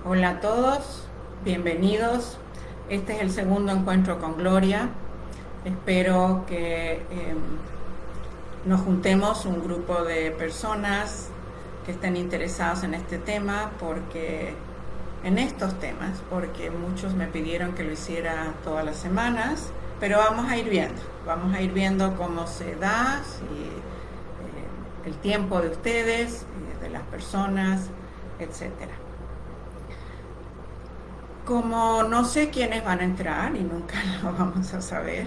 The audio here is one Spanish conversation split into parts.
Hola a todos, bienvenidos. Este es el segundo encuentro con Gloria. Espero que nos juntemos un grupo de personas que estén interesados en este tema, en estos temas, porque muchos me pidieron que lo hiciera todas las semanas, pero vamos a ir viendo cómo se da, el tiempo de ustedes, de las personas, etcétera. Como no sé quiénes van a entrar y nunca lo vamos a saber,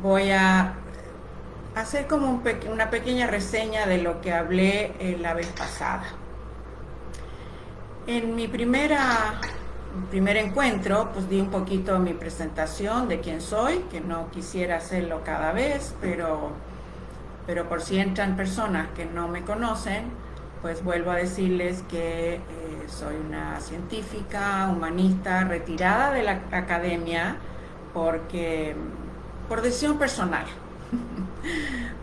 voy a hacer como una pequeña reseña de lo que hablé la vez pasada. En mi primer encuentro, pues di un poquito mi presentación de quién soy, que no quisiera hacerlo cada vez, pero por si entran personas que no me conocen, pues vuelvo a decirles que soy una científica, humanista, retirada de la academia por decisión personal,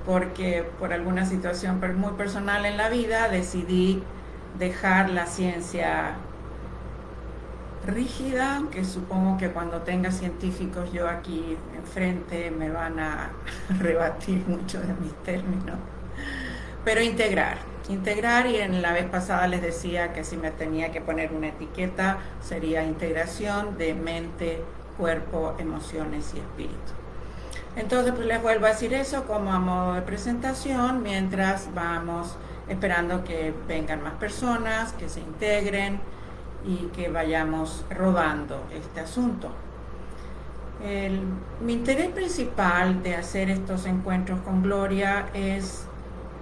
porque por alguna situación muy personal en la vida decidí dejar la ciencia rígida, que supongo que cuando tenga científicos yo aquí enfrente me van a rebatir mucho de mis términos, pero integrar, y en la vez pasada les decía que si me tenía que poner una etiqueta sería integración de mente, cuerpo, emociones y espíritu. Entonces pues les vuelvo a decir eso como a modo de presentación mientras vamos esperando que vengan más personas, que se integren y que vayamos rodando este asunto. Mi interés principal de hacer estos encuentros con Gloria es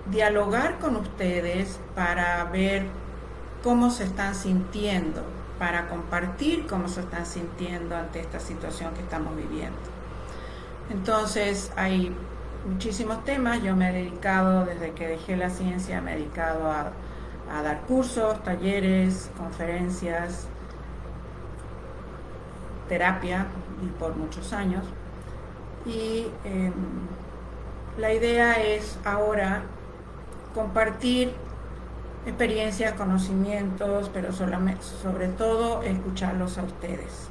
dialogar con ustedes para ver cómo se están sintiendo, para compartir cómo se están sintiendo ante esta situación que estamos viviendo. Entonces hay muchísimos temas. Yo me he dedicado, desde que dejé la ciencia, me he dedicado a dar cursos, talleres, conferencias, terapia, y por muchos años. Y la idea es ahora compartir experiencias, conocimientos, pero sobre todo escucharlos a ustedes.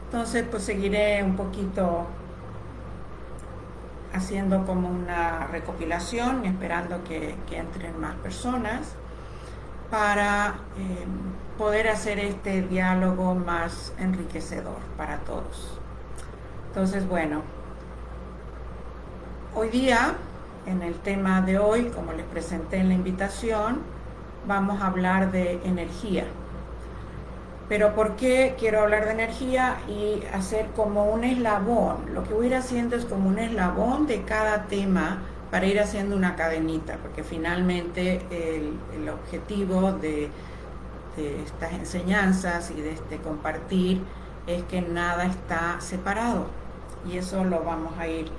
Entonces pues seguiré un poquito haciendo como una recopilación, esperando que entren más personas para poder hacer este diálogo más enriquecedor para todos. Entonces, bueno, hoy día, en el tema de hoy, como les presenté en la invitación, vamos a hablar de energía. Pero ¿por qué quiero hablar de energía y hacer como un eslabón? Lo que voy a ir haciendo es como un eslabón de cada tema para ir haciendo una cadenita, porque finalmente el objetivo de estas enseñanzas y de este compartir es que nada está separado, y eso lo vamos a ir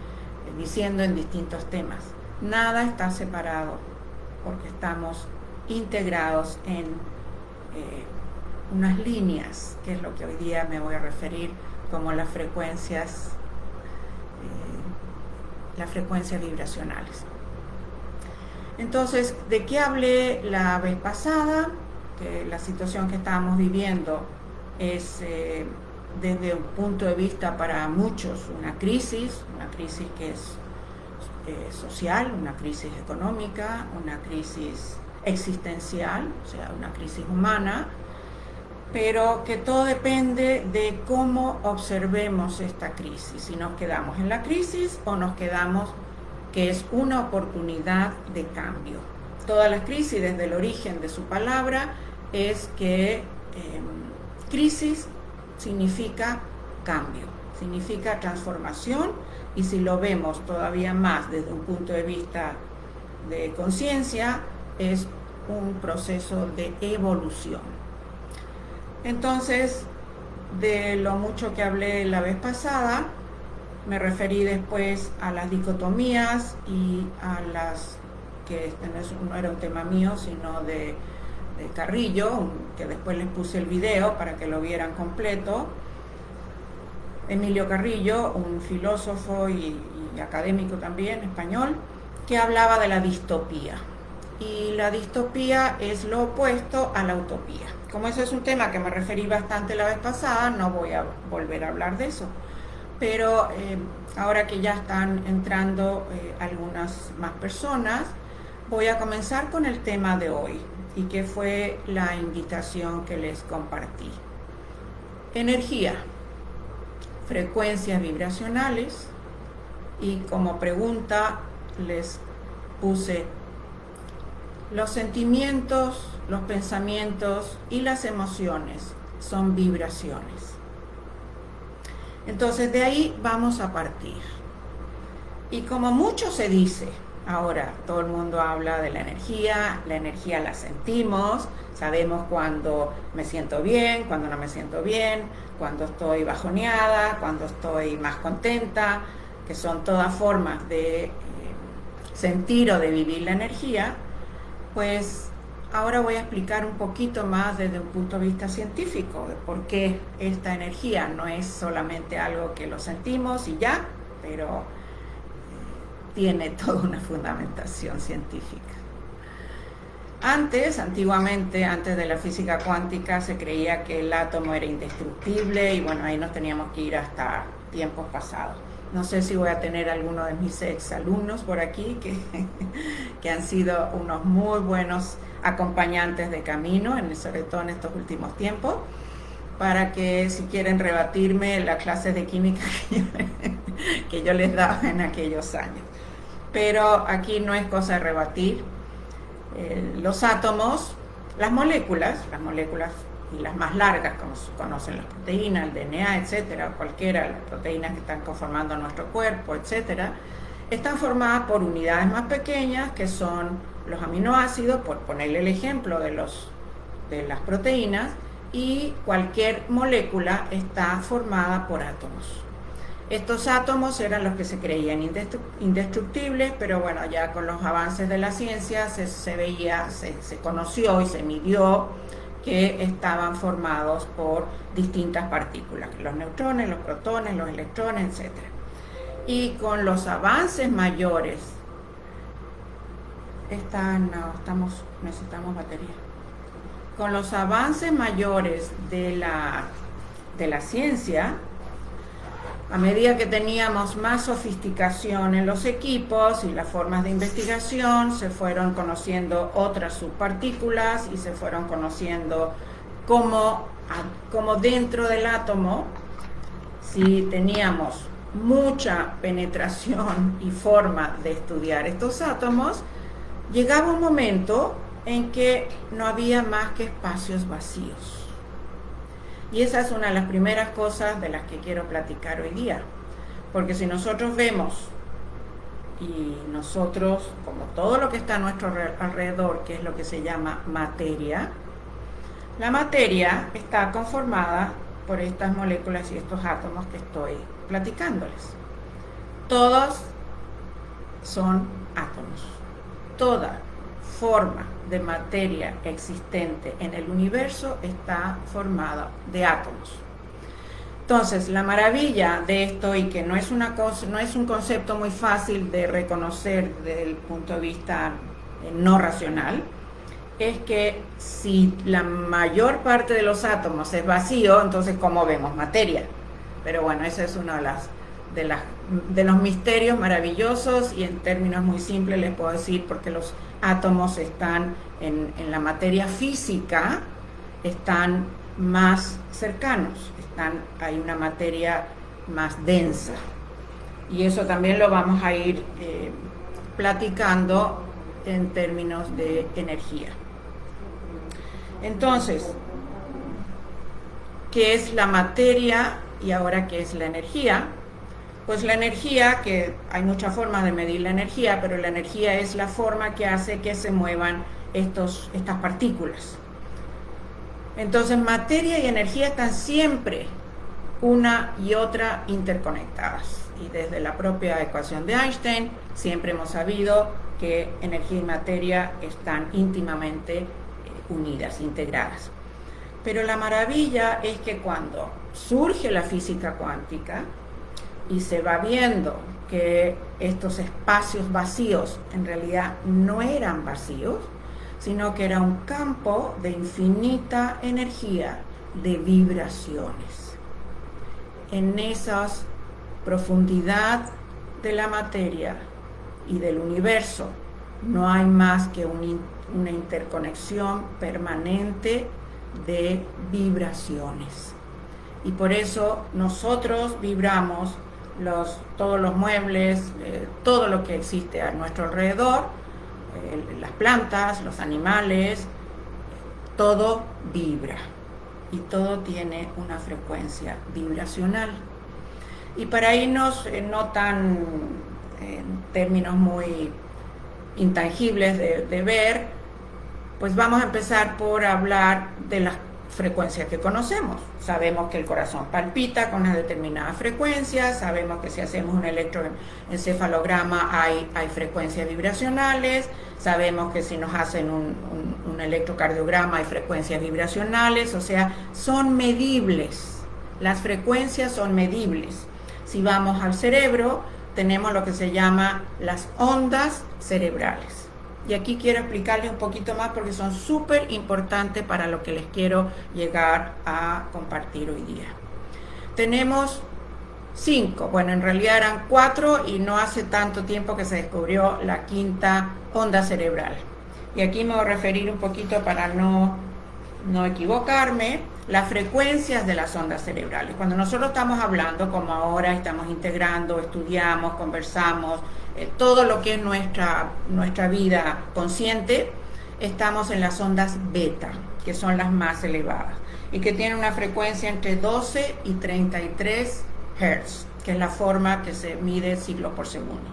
diciendo en distintos temas. Nada está separado porque estamos integrados en unas líneas, que es lo que hoy día me voy a referir como las frecuencias vibracionales. Entonces, ¿de qué hablé la vez pasada? Que la situación que estábamos viviendo es desde un punto de vista para muchos una crisis que es social, una crisis económica, una crisis existencial, o sea, una crisis humana, pero que todo depende de cómo observemos esta crisis, si nos quedamos en la crisis o nos quedamos que es una oportunidad de cambio. Todas las crisis, desde el origen de su palabra, es que crisis significa cambio, significa transformación, y si lo vemos todavía más desde un punto de vista de conciencia, es un proceso de evolución. Entonces, de lo mucho que hablé la vez pasada, me referí después a las dicotomías y a las que no era un tema mío, sino de Carrillo, que después les puse el video para que lo vieran completo. Emilio Carrillo, un filósofo y académico también, español, que hablaba de la distopía. Y la distopía es lo opuesto a la utopía. como ese es un tema que me referí bastante la vez pasada, no voy a volver a hablar de eso. Pero ahora que ya están entrando algunas más personas, voy a comenzar con el tema de hoy, y que fue la invitación que les compartí. Energía, frecuencias vibracionales, y como pregunta les puse: los sentimientos, los pensamientos y las emociones son vibraciones. Entonces de ahí vamos a partir. Y como mucho se dice, ahora todo el mundo habla de la energía la sentimos, sabemos cuando me siento bien, cuando no me siento bien, cuando estoy bajoneada, cuando estoy más contenta, que son todas formas de sentir o de vivir la energía. Pues ahora voy a explicar un poquito más desde un punto de vista científico de por qué esta energía no es solamente algo que lo sentimos y ya, pero tiene toda una fundamentación científica. Antiguamente, antes de la física cuántica, se creía que el átomo era indestructible, y bueno, ahí nos teníamos que ir hasta tiempos pasados. No sé si voy a tener alguno de mis ex alumnos por aquí que han sido unos muy buenos acompañantes de camino, sobre todo en estos últimos tiempos, para que si quieren rebatirme las clases de química que yo les daba en aquellos años. Pero aquí no es cosa de rebatir. Los átomos, las moléculas y las más largas, como se conocen las proteínas, el DNA, etcétera, cualquiera de las proteínas que están conformando nuestro cuerpo, etcétera, están formadas por unidades más pequeñas, que son los aminoácidos, por ponerle el ejemplo de las proteínas, y cualquier molécula está formada por átomos. Estos átomos eran los que se creían indestructibles, pero bueno, ya con los avances de la ciencia se conoció y se midió que estaban formados por distintas partículas, los neutrones, los protones, los electrones, etc. Y con los avances mayores, necesitamos batería. Con los avances mayores de la ciencia, a medida que teníamos más sofisticación en los equipos y las formas de investigación, se fueron conociendo otras subpartículas y se fueron conociendo cómo dentro del átomo, si teníamos mucha penetración y forma de estudiar estos átomos, llegaba un momento en que no había más que espacios vacíos. Y esa es una de las primeras cosas de las que quiero platicar hoy día. Porque si nosotros vemos, y nosotros, como todo lo que está a nuestro alrededor, que es lo que se llama materia, la materia está conformada por estas moléculas y estos átomos que estoy platicándoles. Todos son átomos. Toda forma de materia existente en el universo está formada de átomos. Entonces, la maravilla de esto, y que no es un concepto muy fácil de reconocer desde el punto de vista no racional, es que si la mayor parte de los átomos es vacío, entonces ¿cómo vemos materia? Pero bueno, ese es uno de los misterios maravillosos, y en términos muy simples les puedo decir porque los átomos están en la materia física, están más cercanos, hay una materia más densa, y eso también lo vamos a ir platicando en términos de energía. Entonces, ¿qué es la materia y ahora qué es la energía? Pues la energía, que hay muchas formas de medir la energía, pero la energía es la forma que hace que se muevan estas partículas. Entonces, materia y energía están siempre una y otra interconectadas. Y desde la propia ecuación de Einstein siempre hemos sabido que energía y materia están íntimamente unidas, integradas. Pero la maravilla es que cuando surge la física cuántica y se va viendo que estos espacios vacíos en realidad no eran vacíos, sino que era un campo de infinita energía, de vibraciones. En esa profundidad de la materia y del universo no hay más que una interconexión permanente de vibraciones. Y por eso nosotros vibramos todos los muebles, todo lo que existe a nuestro alrededor, las plantas, los animales, todo vibra y todo tiene una frecuencia vibracional. Y para irnos no tan en términos muy intangibles de ver, pues vamos a empezar por hablar de las frecuencias que conocemos. Sabemos que el corazón palpita con una determinada frecuencia, sabemos que si hacemos un electroencefalograma hay frecuencias vibracionales, sabemos que si nos hacen un electrocardiograma hay frecuencias vibracionales, o sea, son medibles, las frecuencias son medibles. Si vamos al cerebro, tenemos lo que se llama las ondas cerebrales. Y aquí quiero explicarles un poquito más porque son súper importantes para lo que les quiero llegar a compartir hoy día. Tenemos 5, bueno, en realidad eran 4 y no hace tanto tiempo que se descubrió la 5ª onda cerebral. Y aquí me voy a referir un poquito para no equivocarme, las frecuencias de las ondas cerebrales. Cuando nosotros estamos hablando, como ahora estamos integrando, estudiamos, conversamos, todo lo que es nuestra vida consciente, estamos en las ondas beta, que son las más elevadas, y que tienen una frecuencia entre 12 y 33 Hz, que es la forma que se mide ciclos por segundo.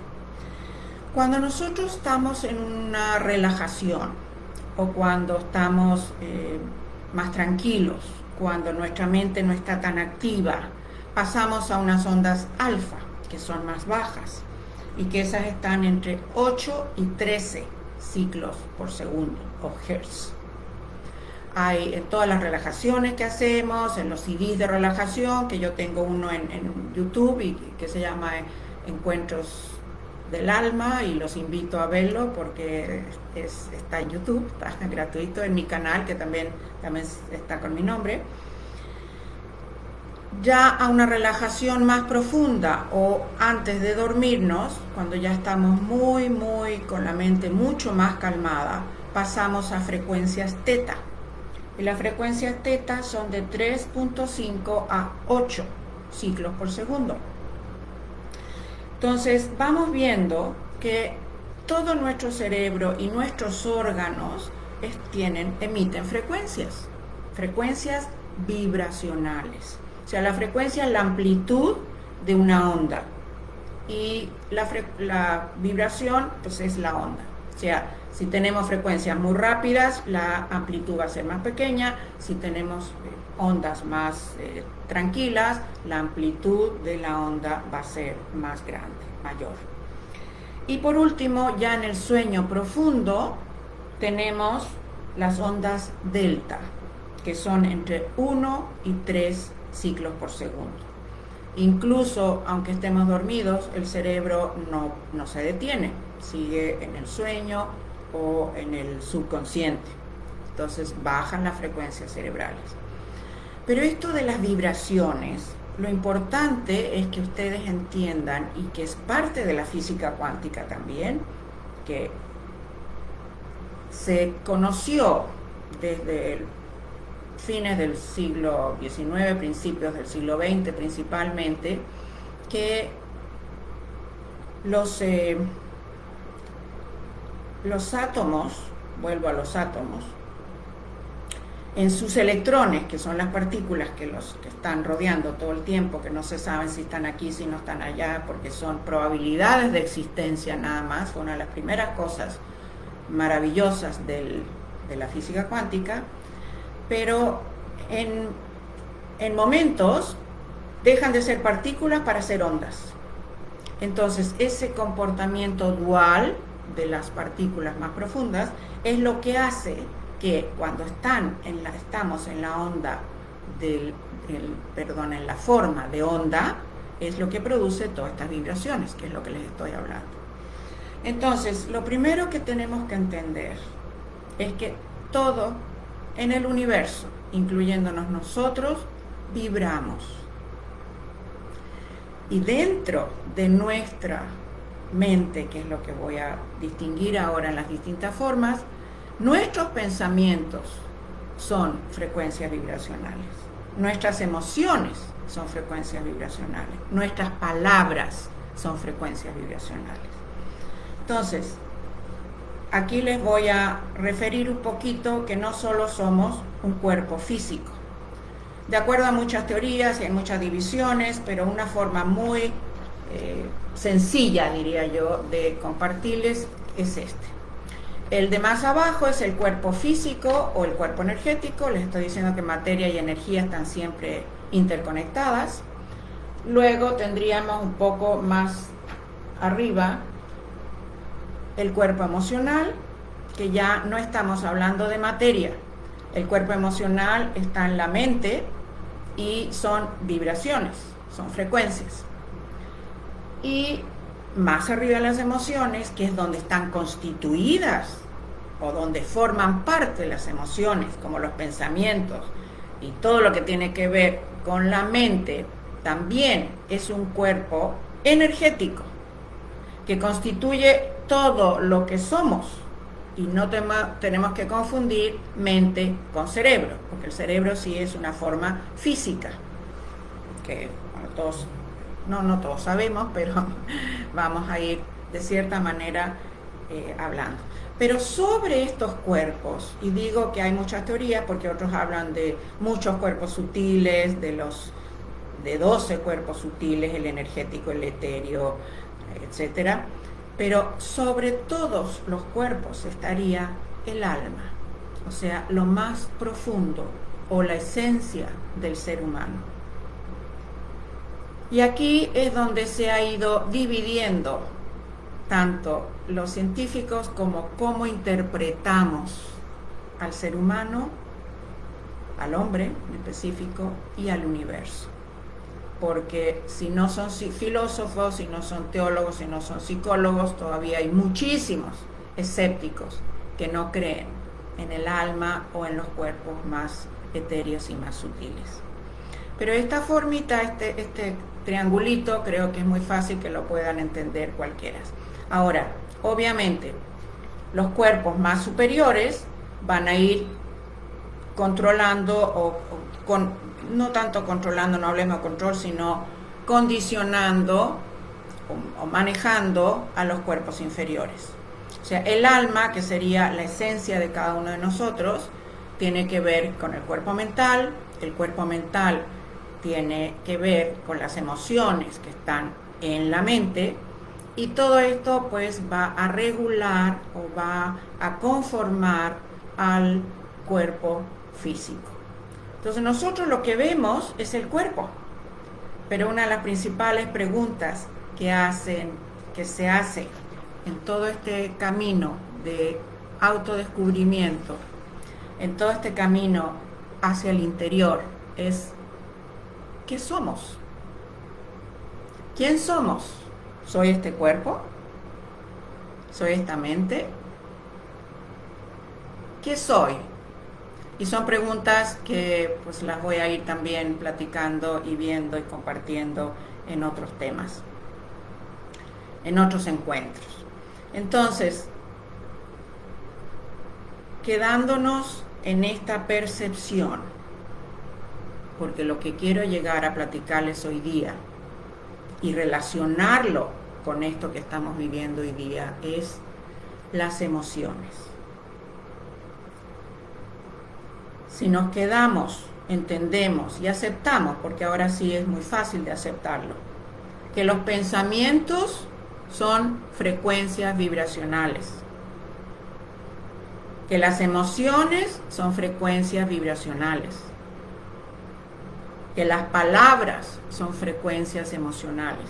Cuando nosotros estamos en una relajación, o cuando estamos más tranquilos, cuando nuestra mente no está tan activa, pasamos a unas ondas alfa, que son más bajas, y que esas están entre 8 y 13 ciclos por segundo, o hertz. Hay en todas las relajaciones que hacemos, en los CDs de relajación, que yo tengo uno en YouTube y que se llama Encuentros del Alma, y los invito a verlo porque está en YouTube, está gratuito en mi canal, que también está con mi nombre. Ya a una relajación más profunda o antes de dormirnos, cuando ya estamos muy con la mente mucho más calmada, pasamos a frecuencias teta. Y las frecuencias teta son de 3.5 a 8 ciclos por segundo. Entonces vamos viendo que todo nuestro cerebro y nuestros órganos emiten frecuencias vibracionales. O sea, la frecuencia es la amplitud de una onda y la vibración pues es la onda. O sea, si tenemos frecuencias muy rápidas, la amplitud va a ser más pequeña. Si tenemos ondas más tranquilas, la amplitud de la onda va a ser más grande, mayor. Y por último, ya en el sueño profundo, tenemos las ondas delta, que son entre 1 y 3 ciclos por segundo. Incluso aunque estemos dormidos, el cerebro no se detiene, sigue en el sueño o en el subconsciente. Entonces bajan las frecuencias cerebrales. Pero esto de las vibraciones, lo importante es que ustedes entiendan, y que es parte de la física cuántica también, que se conoció desde fines del siglo XIX, principios del siglo XX principalmente, que los átomos, vuelvo a los átomos, en sus electrones, que son las partículas que están rodeando todo el tiempo, que no se saben si están aquí, si no están allá, porque son probabilidades de existencia nada más, fue una de las primeras cosas maravillosas de la física cuántica, pero en momentos dejan de ser partículas para ser ondas. Entonces, ese comportamiento dual de las partículas más profundas es lo que hace que cuando estamos en la onda en la forma de onda, es lo que produce todas estas vibraciones, que es lo que les estoy hablando. Entonces, lo primero que tenemos que entender es que todo en el universo, incluyéndonos nosotros, vibramos. Y dentro de nuestra mente, que es lo que voy a distinguir ahora en las distintas formas, nuestros pensamientos son frecuencias vibracionales, nuestras emociones son frecuencias vibracionales, nuestras palabras son frecuencias vibracionales. Entonces, aquí les voy a referir un poquito que no solo somos un cuerpo físico. De acuerdo a muchas teorías y hay muchas divisiones, pero una forma muy sencilla, diría yo, de compartirles es este. El de más abajo es el cuerpo físico o el cuerpo energético. Les estoy diciendo que materia y energía están siempre interconectadas. Luego tendríamos un poco más arriba el cuerpo emocional, que ya no estamos hablando de materia. El cuerpo emocional está en la mente y son vibraciones, son frecuencias. Y más arriba las emociones, que es donde están constituidas o donde forman parte las emociones, como los pensamientos y todo lo que tiene que ver con la mente, también es un cuerpo energético que constituye todo lo que somos. Y no tenemos que confundir mente con cerebro, porque el cerebro sí es una forma física, que bueno, todos, no todos sabemos, pero vamos a ir de cierta manera hablando. Pero sobre estos cuerpos, y digo que hay muchas teorías, porque otros hablan de muchos cuerpos sutiles, de 12 cuerpos sutiles, el energético, el etéreo, etcétera. Pero sobre todos los cuerpos estaría el alma, o sea, lo más profundo o la esencia del ser humano. Y aquí es donde se ha ido dividiendo tanto los científicos como cómo interpretamos al ser humano, al hombre en específico y al universo. Porque si no son filósofos, si no son teólogos, si no son psicólogos, todavía hay muchísimos escépticos que no creen en el alma o en los cuerpos más etéreos y más sutiles. Pero esta formita, este triangulito, creo que es muy fácil que lo puedan entender cualquiera. Ahora, obviamente, los cuerpos más superiores van a ir controlando no tanto controlando, no hablemos de control, sino condicionando o manejando a los cuerpos inferiores. O sea, el alma, que sería la esencia de cada uno de nosotros, tiene que ver con el cuerpo mental. El cuerpo mental tiene que ver con las emociones que están en la mente, y todo esto pues va a regular o va a conformar al cuerpo físico. Entonces nosotros lo que vemos es el cuerpo, pero una de las principales preguntas que se hace en todo este camino de autodescubrimiento, en todo este camino hacia el interior, es ¿qué somos? ¿Quién somos? ¿Soy este cuerpo? ¿Soy esta mente? ¿Qué soy? Y son preguntas que pues las voy a ir también platicando y viendo y compartiendo en otros temas, en otros encuentros. Entonces, quedándonos en esta percepción, porque lo que quiero llegar a platicarles hoy día y relacionarlo con esto que estamos viviendo hoy día es las emociones. Si nos quedamos, entendemos y aceptamos, porque ahora sí es muy fácil de aceptarlo, que los pensamientos son frecuencias vibracionales, que las emociones son frecuencias vibracionales, que las palabras son frecuencias emocionales.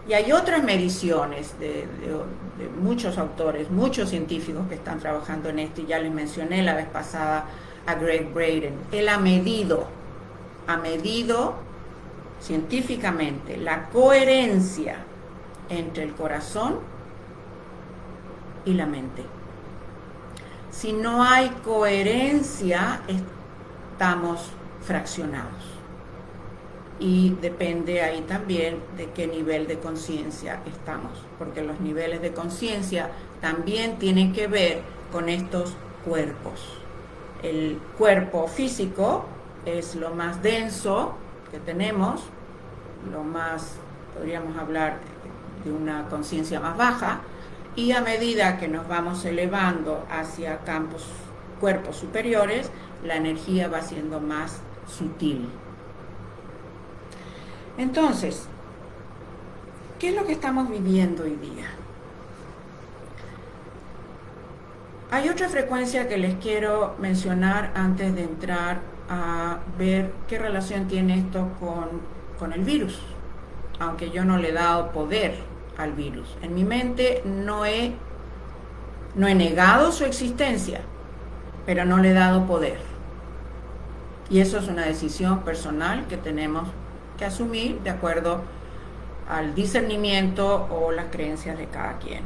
Y hay otras mediciones de muchos autores, muchos científicos que están trabajando en esto, y ya les mencioné la vez pasada a Gregg Braden. Él ha medido científicamente la coherencia entre el corazón y la mente. Si no hay coherencia, estamos fraccionados. Y depende ahí también de qué nivel de conciencia estamos, porque los niveles de conciencia también tienen que ver con estos cuerpos. El cuerpo físico es lo más denso que tenemos, lo más, podríamos hablar de una conciencia más baja, y a medida que nos vamos elevando hacia cuerpos superiores, la energía va siendo más sutil. Entonces, ¿qué es lo que estamos viviendo hoy día? Hay otra frecuencia que les quiero mencionar antes de entrar a ver qué relación tiene esto con el virus, aunque yo no le he dado poder al virus. En mi mente no he negado su existencia, pero no le he dado poder. Y eso es una decisión personal que tenemos que asumir de acuerdo al discernimiento o las creencias de cada quien.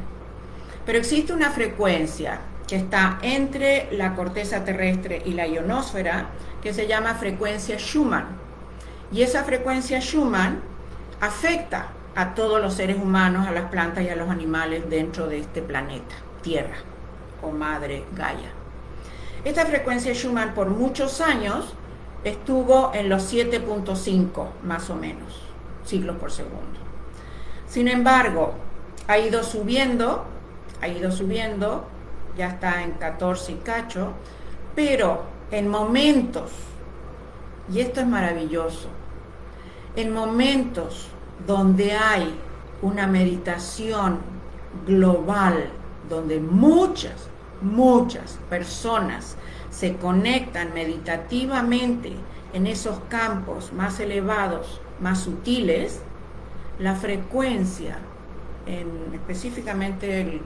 Pero existe una frecuencia que está entre la corteza terrestre y la ionosfera que se llama frecuencia Schumann. Y esa frecuencia Schumann afecta a todos los seres humanos, a las plantas y a los animales dentro de este planeta, Tierra o Madre Gaia. Esta frecuencia Schumann por muchos años estuvo en los 7.5 más o menos ciclos por segundo. Sin embargo, ha ido subiendo, ya está en 14 y cacho, pero en momentos, y esto es maravilloso, en momentos donde hay una meditación global, donde muchas personas se conectan meditativamente en esos campos más elevados, más sutiles, la frecuencia, específicamente el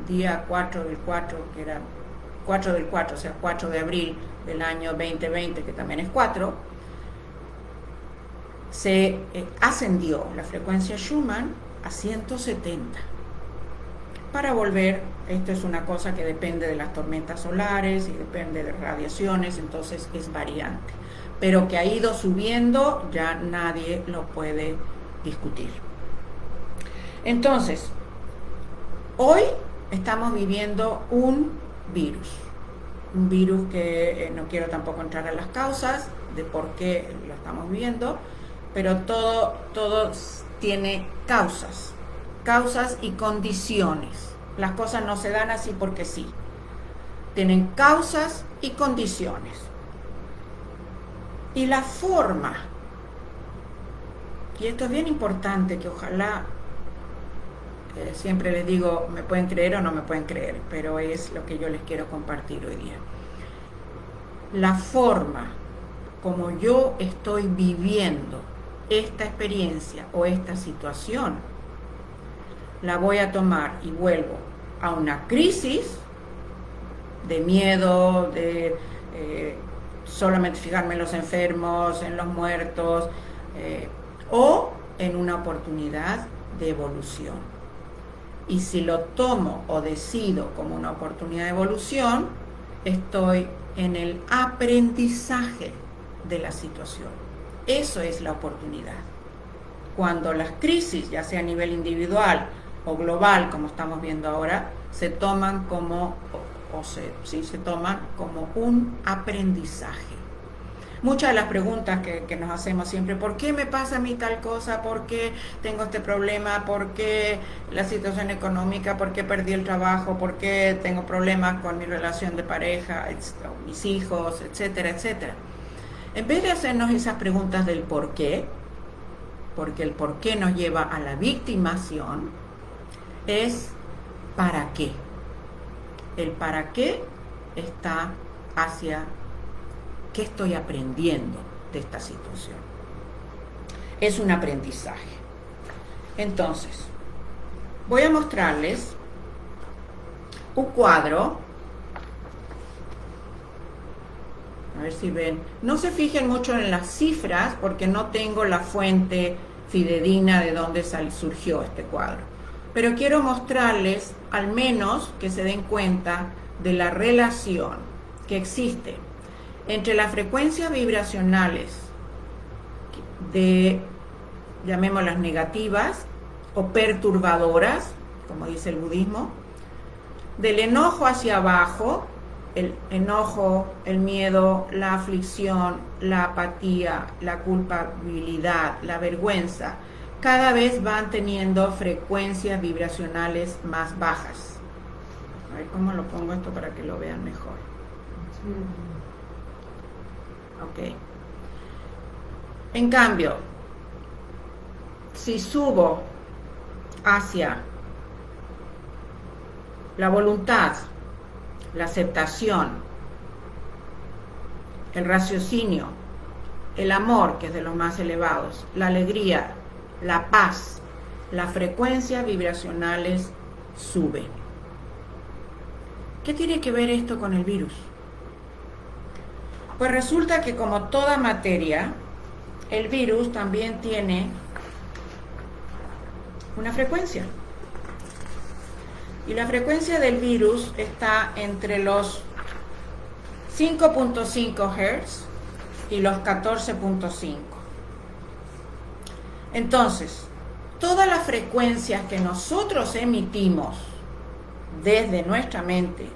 día 4 del 4, que era 4 del 4, o sea, 4 de abril del año 2020, que también es 4, se ascendió la frecuencia Schumann a 170. Para volver, esto es una cosa que depende de las tormentas solares y depende de radiaciones, entonces es variante. Pero que ha ido subiendo, ya nadie lo puede discutir. Entonces, hoy estamos viviendo un virus que no quiero tampoco entrar a las causas de por qué lo estamos viviendo, pero todo tiene causas y condiciones. Las cosas no se dan así porque sí. Tienen causas y condiciones. Y la forma, y esto es bien importante, que ojalá, siempre les digo, me pueden creer o no me pueden creer, pero es lo que yo les quiero compartir hoy día. La forma como yo estoy viviendo esta experiencia o esta situación, la voy a tomar y vuelvo a una crisis de miedo, de solamente fijarme en los enfermos, en los muertos, o en una oportunidad de evolución. Y si lo tomo o decido como una oportunidad de evolución, estoy en el aprendizaje de la situación. Eso es la oportunidad. Cuando las crisis, ya sea a nivel individual o global, como estamos viendo ahora, se toman como se toman como un aprendizaje. Muchas de las preguntas que nos hacemos siempre: ¿por qué me pasa a mí tal cosa? ¿Por qué tengo este problema? ¿Por qué la situación económica? ¿Por qué perdí el trabajo? ¿Por qué tengo problemas con mi relación de pareja, mis hijos, etcétera, etcétera? En vez de hacernos esas preguntas del por qué, porque el por qué nos lleva a la victimación, es ¿para qué? El para qué está hacia qué estoy aprendiendo de esta situación. Es un aprendizaje. Entonces, voy a mostrarles un cuadro. A ver si ven. No se fijen mucho en las cifras porque no tengo la fuente fidedigna de dónde surgió este cuadro. Pero quiero mostrarles, al menos, que se den cuenta de la relación que existe entre las frecuencias vibracionales de, llamémoslas negativas o perturbadoras, como dice el budismo, del enojo hacia abajo, el enojo, el miedo, la aflicción, la apatía, la culpabilidad, la vergüenza, cada vez van teniendo frecuencias vibracionales más bajas. A ver cómo lo pongo esto para que lo vean mejor. Ok. En cambio, si subo hacia la voluntad, la aceptación, el raciocinio, el amor, que es de los más elevados, la alegría, la paz, las frecuencias vibracionales suben. ¿Qué tiene que ver esto con el virus? Pues resulta que como toda materia, el virus también tiene una frecuencia. Y la frecuencia del virus está entre los 5.5 Hz y los 14.5. Entonces, todas las frecuencias que nosotros emitimos desde nuestra mente,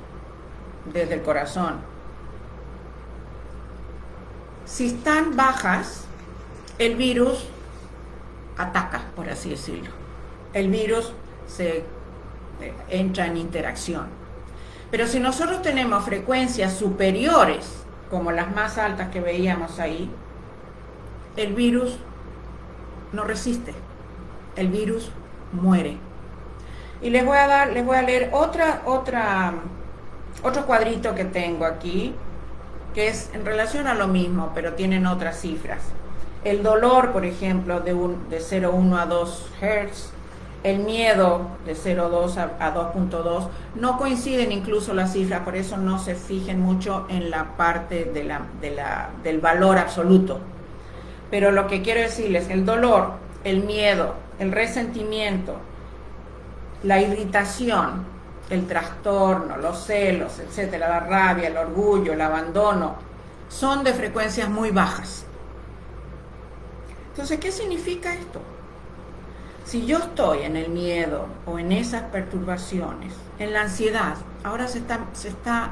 desde el corazón, si están bajas, el virus ataca, por así decirlo. El virus se entra en interacción. Pero si nosotros tenemos frecuencias superiores, como las más altas que veíamos ahí, el virus no resiste, el virus muere. Y les voy a leer otro cuadrito que tengo aquí, que es en relación a lo mismo, pero tienen otras cifras. El dolor, por ejemplo, de 0,1 a 2 Hz, el miedo de 0,2 a 2.2, no coinciden incluso las cifras, por eso no se fijen mucho en la parte del valor absoluto. Pero lo que quiero decirles, el dolor, el miedo, el resentimiento, la irritación, el trastorno, los celos, etcétera, la rabia, el orgullo, el abandono, son de frecuencias muy bajas. Entonces, ¿qué significa esto? Si yo estoy en el miedo o en esas perturbaciones, en la ansiedad, ahora se está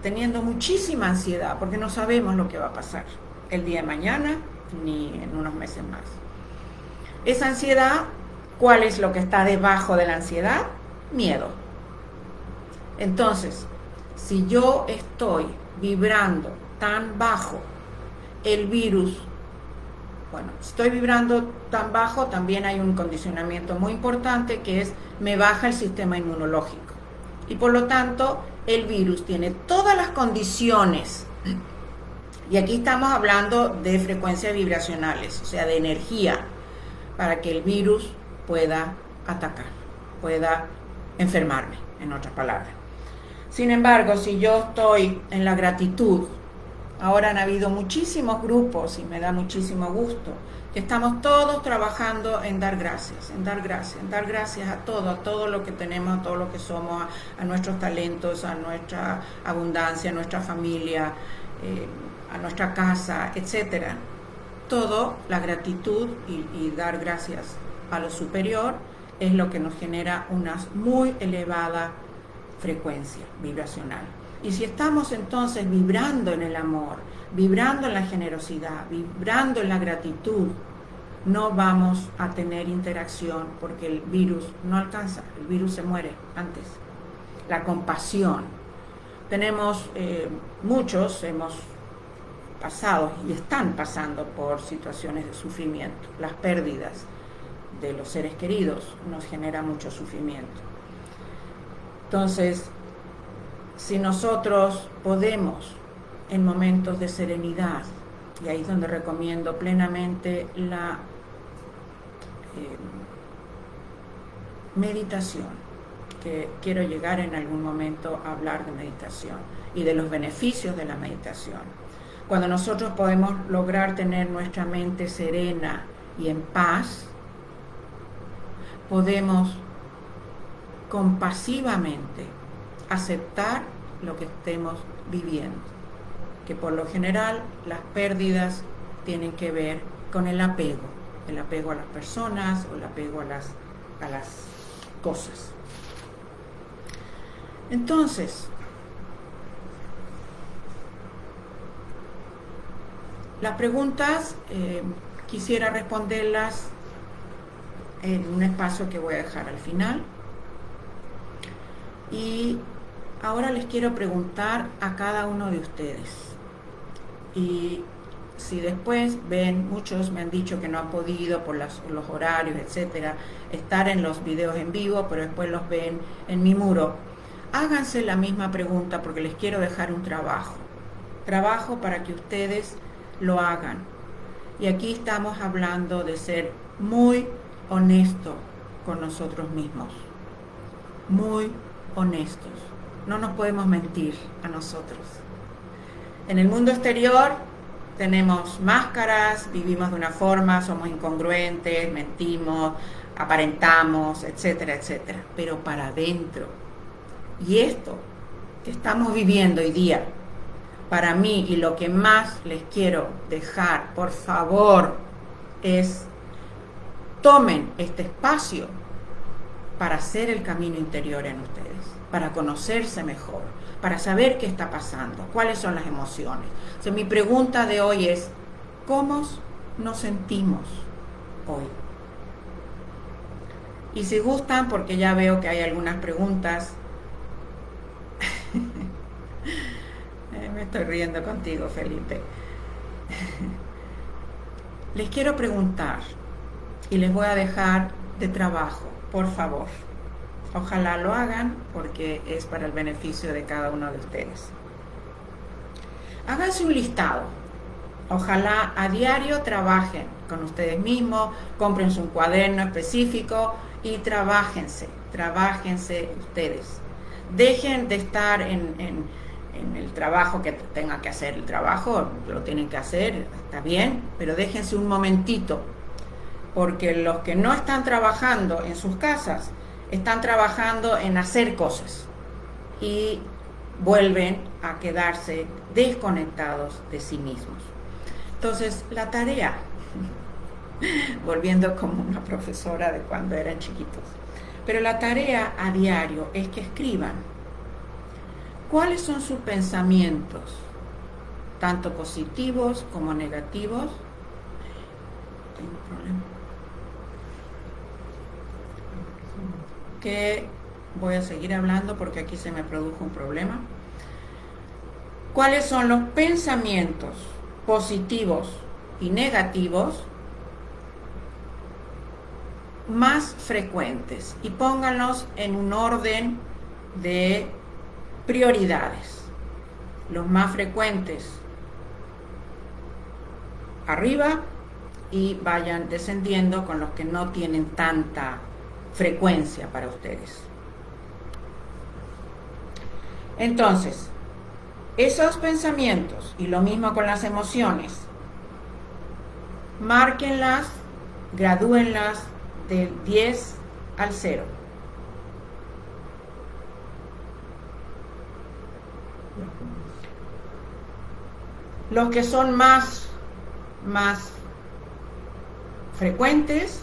teniendo muchísima ansiedad porque no sabemos lo que va a pasar el día de mañana ni en unos meses más. Esa ansiedad, ¿cuál es lo que está debajo de la ansiedad? Miedo. Entonces, si yo estoy vibrando tan bajo, el virus, bueno, si estoy vibrando tan bajo, también hay un condicionamiento muy importante que es, me baja el sistema inmunológico. Y por lo tanto, el virus tiene todas las condiciones, y aquí estamos hablando de frecuencias vibracionales, o sea, de energía, para que el virus pueda atacar, pueda enfermarme, en otras palabras. Sin embargo, si yo estoy en la gratitud, ahora han habido muchísimos grupos, y me da muchísimo gusto, que estamos todos trabajando en dar gracias, en dar gracias a todo lo que tenemos, a todo lo que somos, a nuestros talentos, a nuestra abundancia, a nuestra familia, a nuestra casa, etcétera. Todo, la gratitud y dar gracias a lo superior es lo que nos genera una muy elevada frecuencia vibracional. Y si estamos entonces vibrando en el amor, vibrando en la generosidad, vibrando en la gratitud, no vamos a tener interacción porque el virus no alcanza, el virus se muere antes. La compasión. Tenemos, muchos hemos pasado y están pasando por situaciones de sufrimiento. Las pérdidas de los seres queridos nos generan mucho sufrimiento. Entonces, si nosotros podemos, en momentos de serenidad, y ahí es donde recomiendo plenamente la meditación, que quiero llegar en algún momento a hablar de meditación y de los beneficios de la meditación. Cuando nosotros podemos lograr tener nuestra mente serena y en paz, podemos compasivamente aceptar lo que estemos viviendo, que por lo general las pérdidas tienen que ver con el apego a las personas o el apego a las cosas. Entonces, las preguntas quisiera responderlas en un espacio que voy a dejar al final. Y ahora les quiero preguntar a cada uno de ustedes. Y si después ven, muchos me han dicho que no han podido por los horarios, etcétera, estar en los videos en vivo, pero después los ven en mi muro. Háganse la misma pregunta porque les quiero dejar un trabajo para que ustedes lo hagan. Y aquí estamos hablando de ser muy honestos con nosotros mismos, muy honestos. No nos podemos mentir a nosotros. En el mundo exterior tenemos máscaras, vivimos de una forma, somos incongruentes, mentimos, aparentamos, etcétera, etcétera. Pero para adentro, y esto que estamos viviendo hoy día, para mí, y lo que más les quiero dejar, por favor, es tomen este espacio para hacer el camino interior en ustedes, para conocerse mejor, para saber qué está pasando, cuáles son las emociones. O sea, mi pregunta de hoy es, ¿cómo nos sentimos hoy? Y si gustan, porque ya veo que hay algunas preguntas, me estoy riendo contigo, Felipe. Les quiero preguntar y les voy a dejar de trabajo, por favor. Ojalá lo hagan porque es para el beneficio de cada uno de ustedes. Háganse un listado. Ojalá a diario trabajen con ustedes mismos, cómprense un cuaderno específico y trabájense ustedes. Dejen de estar en el trabajo que tengan que hacer. El trabajo lo tienen que hacer, está bien, pero déjense un momentito, porque los que no están trabajando en sus casas, están trabajando en hacer cosas y vuelven a quedarse desconectados de sí mismos. Entonces, la tarea, volviendo como una profesora de cuando eran chiquitos, pero la tarea a diario es que escriban cuáles son sus pensamientos, tanto positivos como negativos. Tengo un problema. Que voy a seguir hablando porque aquí se me produjo un problema. ¿Cuáles son los pensamientos positivos y negativos más frecuentes? Y pónganlos en un orden de prioridades. Los más frecuentes arriba y vayan descendiendo con los que no tienen tanta frecuencia para ustedes. Entonces, esos pensamientos, y lo mismo con las emociones, márquenlas, gradúenlas del 10 al 0. Los que son más frecuentes,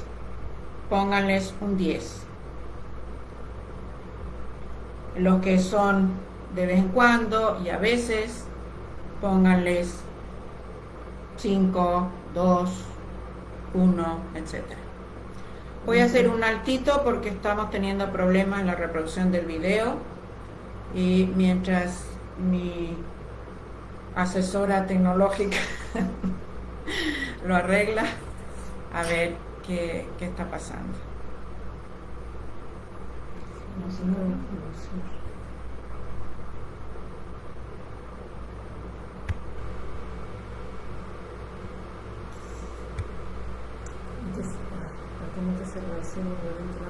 pónganles un 10. Los que son de vez en cuando y a veces, pónganles 5, 2, 1, etc. Voy a hacer un altito porque estamos teniendo problemas en la reproducción del video y mientras mi asesora tecnológica lo arregla, a ver qué está pasando. Tratamos de hacer la escena por dentro